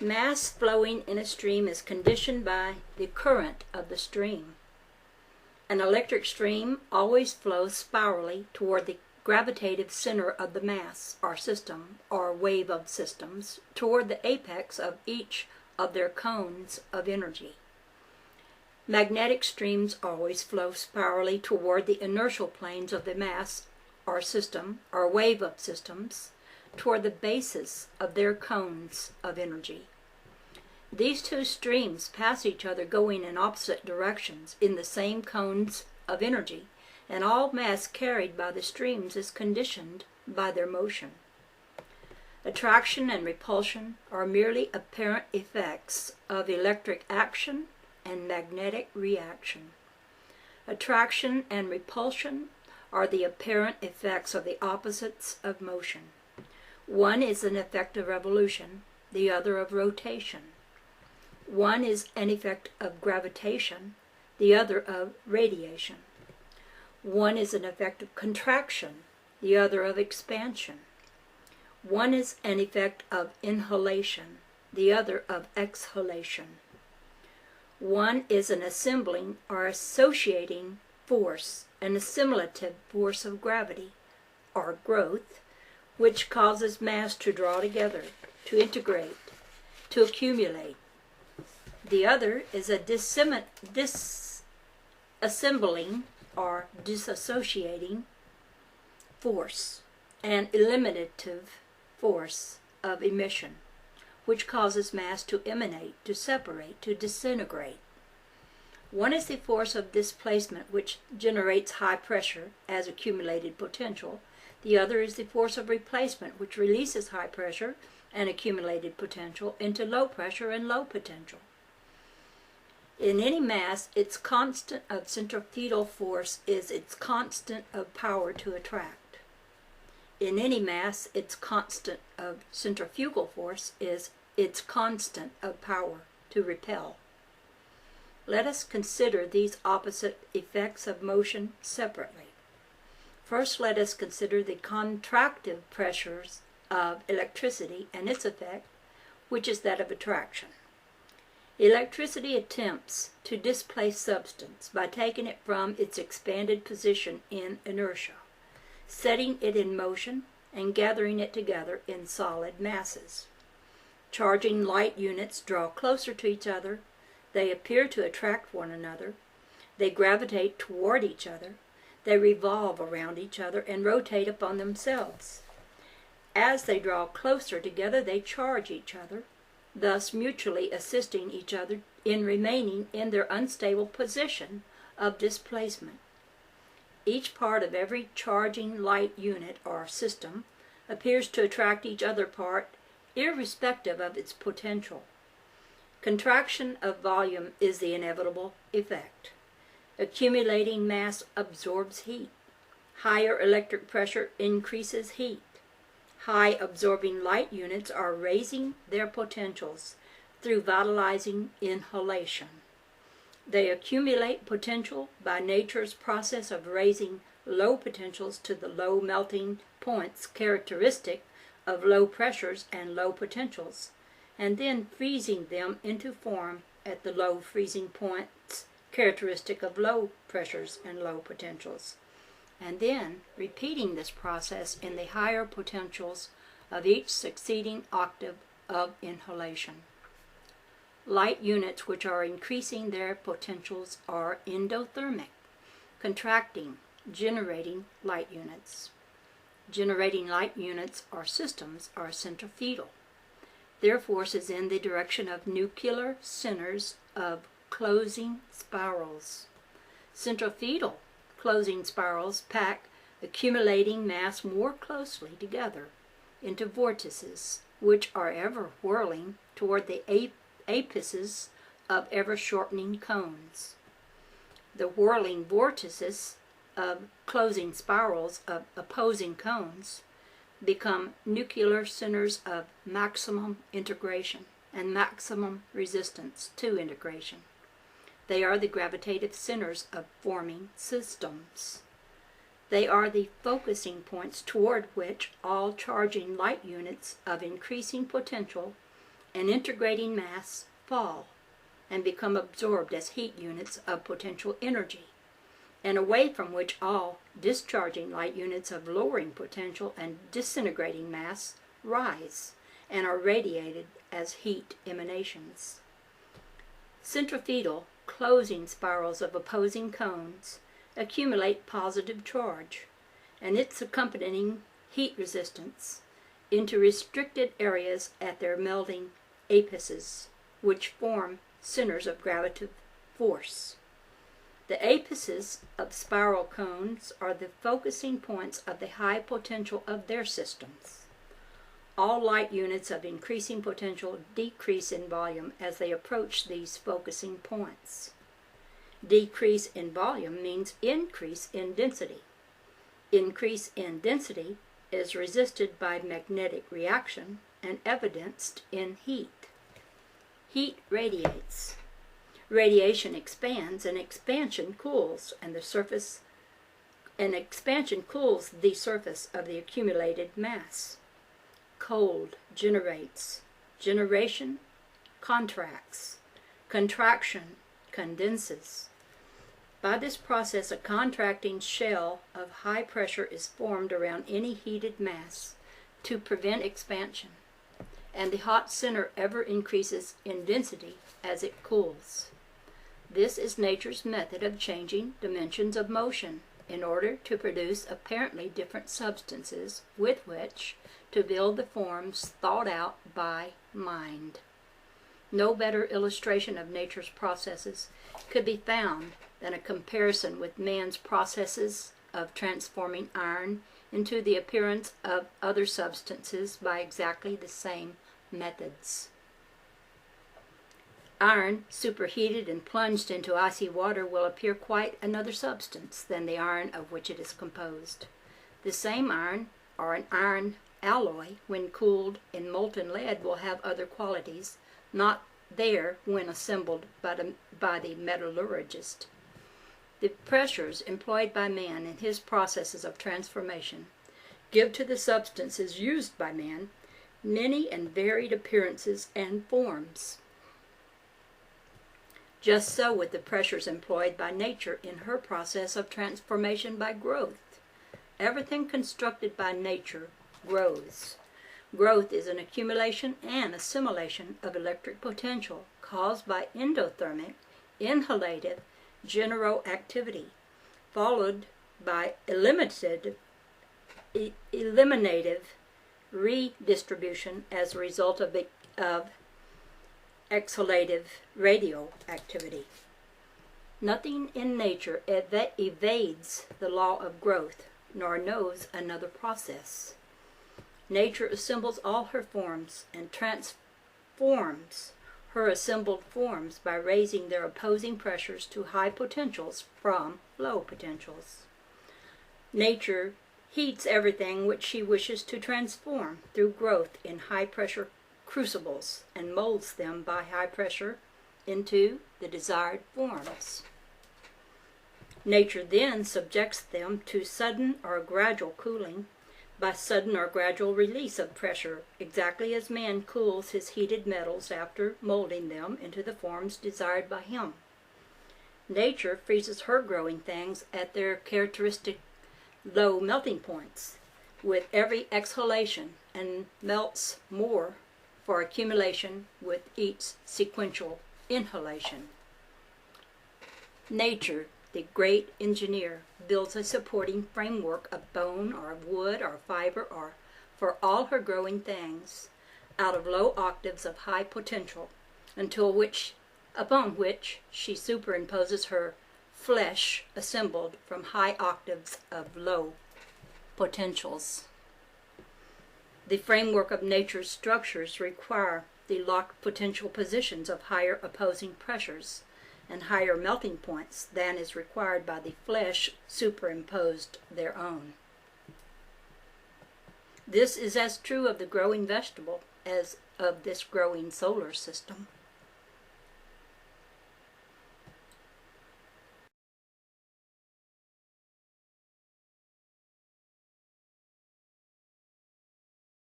Mass flowing in a stream is conditioned by the current of the stream. An electric stream always flows spirally toward the gravitative center of the mass, or system, or wave of systems, toward the apex of each of their cones of energy. Magnetic streams always flow spirally toward the inertial planes of the mass, or system, or wave of systems, toward the basis of their cones of energy. These two streams pass each other going in opposite directions in the same cones of energy, and all mass carried by the streams is conditioned by their motion. Attraction and repulsion are merely apparent effects of electric action and magnetic reaction. Attraction and repulsion are the apparent effects of the opposites of motion. One is an effect of revolution, the other of rotation. One is an effect of gravitation, the other of radiation. One is an effect of contraction, the other of expansion. One is an effect of inhalation, the other of exhalation. One is an assembling or associating force, an assimilative force of gravity, or growth, which causes mass to draw together, to integrate, to accumulate. The other is a disassembling or disassociating force, an eliminative force of emission, which causes mass to emanate, to separate, to disintegrate. One is the force of displacement, which generates high pressure as accumulated potential. The other is the force of replacement, which releases high pressure and accumulated potential into low pressure and low potential. In any mass, its constant of centrifugal force is its constant of power to attract. In any mass, its constant of centrifugal force is its constant of power to repel. Let us consider these opposite effects of motion separately. First, let us consider the contractive pressures of electricity and its effect, which is that of attraction. Electricity attempts to displace substance by taking it from its expanded position in inertia, setting it in motion, and gathering it together in solid masses. Charging light units draw closer to each other, they appear to attract one another, they gravitate toward each other, they revolve around each other and rotate upon themselves. As they draw closer together, they charge each other, thus mutually assisting each other in remaining in their unstable position of displacement. Each part of every charging light unit or system appears to attract each other part, irrespective of its potential. Contraction of volume is the inevitable effect. Accumulating mass absorbs heat. Higher electric pressure increases heat. High absorbing light units are raising their potentials through vitalizing inhalation. They accumulate potential by nature's process of raising low potentials to the low melting points characteristic of low pressures and low potentials, and then freezing them into form at the low freezing points characteristic of low pressures and low potentials, and then repeating this process in the higher potentials of each succeeding octave of inhalation. Light units which are increasing their potentials are endothermic, contracting, generating light units. Generating light units or systems are centrifugal. Their force is in the direction of nuclear centers of closing spirals. Centrifugal closing spirals pack accumulating mass more closely together into vortices, which are ever whirling toward the apices of ever-shortening cones. The whirling vortices of closing spirals of opposing cones become nuclear centers of maximum integration and maximum resistance to integration. They are the gravitative centers of forming systems. They are the focusing points toward which all charging light units of increasing potential and integrating mass fall and become absorbed as heat units of potential energy, and away from which all discharging light units of lowering potential and disintegrating mass rise and are radiated as heat emanations. Centrifugal closing spirals of opposing cones accumulate positive charge and its accompanying heat resistance into restricted areas at their melting apices, which form centers of gravitative force. The apices of spiral cones are the focusing points of the high potential of their systems. All light units of increasing potential decrease in volume as they approach these focusing points. Decrease in volume means increase in density. Increase in density is resisted by magnetic reaction and evidenced in heat. Heat radiates. Radiation expands, and expansion cools, and expansion cools the surface of the accumulated mass. Cold generates. Generation contracts. Contraction condenses. By this process, a contracting shell of high pressure is formed around any heated mass to prevent expansion, and the hot center ever increases in density as it cools. This is nature's method of changing dimensions of motion in order to produce apparently different substances with which to build the forms thought out by mind. No better illustration of nature's processes could be found than a comparison with man's processes of transforming iron into the appearance of other substances by exactly the same methods. Iron, superheated and plunged into icy water, will appear quite another substance than the iron of which it is composed. The same iron, or an iron alloy, when cooled in molten lead, will have other qualities not there when assembled by the metallurgist. The pressures employed by man in his processes of transformation give to the substances used by man many and varied appearances and forms. Just so with the pressures employed by nature in her process of transformation by growth. Everything constructed by nature grows. Growth is an accumulation and assimilation of electric potential caused by endothermic, inhalative, generoactivity, followed by eliminative redistribution as a result of exhalative radioactivity. Nothing in nature evades the law of growth, nor knows another process. Nature assembles all her forms and transforms her assembled forms by raising their opposing pressures to high potentials from low potentials. Nature heats everything which she wishes to transform through growth in high-pressure crucibles and molds them by high pressure into the desired forms. Nature then subjects them to sudden or gradual cooling by sudden or gradual release of pressure, exactly as man cools his heated metals after molding them into the forms desired by him. Nature freezes her growing things at their characteristic low melting points with every exhalation and melts more for accumulation with each sequential inhalation. Nature, the great engineer, builds a supporting framework of bone or of wood or fiber or for all her growing things out of low octaves of high potential upon which she superimposes her flesh assembled from high octaves of low potentials. The framework of nature's structures require the locked potential positions of higher opposing pressures and higher melting points than is required by the flesh superimposed thereon. This is as true of the growing vegetable as of this growing solar system.